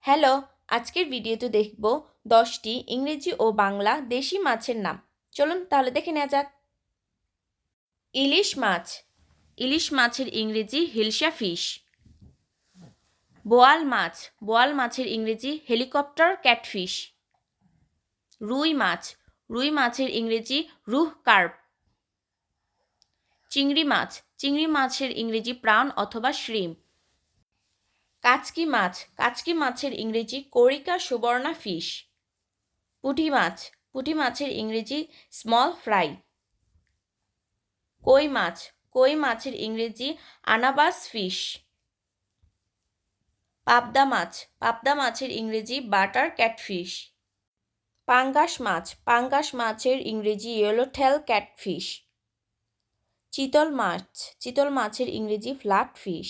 Hello, আজকের ভিডিওতে দেখব 10টি ইংরেজি ও বাংলা দেশি মাছের নাম। চলুন তাহলে দেখে নেওয়া যাক। ইলিশ মাছ। ইলিশ মাছের ইংরেজি হিলসা ফিশ। বোয়াল মাছ। বোয়াল মাছের ইংরেজি হেলিকপ্টার ক্যাটফিশ। রুই মাছ। রুই মাছের ইংরেজি রুহ কার্প। চিংড়ি মাছ। চিংড়ি মাছের ইংরেজি প্রাণ অথবা শ্রিম্প। কাচকি মাছ। কাচকি মাছের ইংরেজি কোরিকা সুবর্ণা ফিশ। পুঁটি মাছ। পুঁটি মাছের ইংরেজি স্মল ফ্রাই। কই মাছ। কই মাছের ইংরেজি আনাবাস ফিশ। পাবদা মাছ। পাবদা মাছের ইংরেজি বাটার ক্যাটফিশ। পাঙ্গাস মাছ। পাঙ্গাস মাছের ইংরেজি ইয়েলোটেল ক্যাটফিশ। চিতল মাছ। চিতল মাছের ইংরেজি ফ্ল্যাট ফিশ।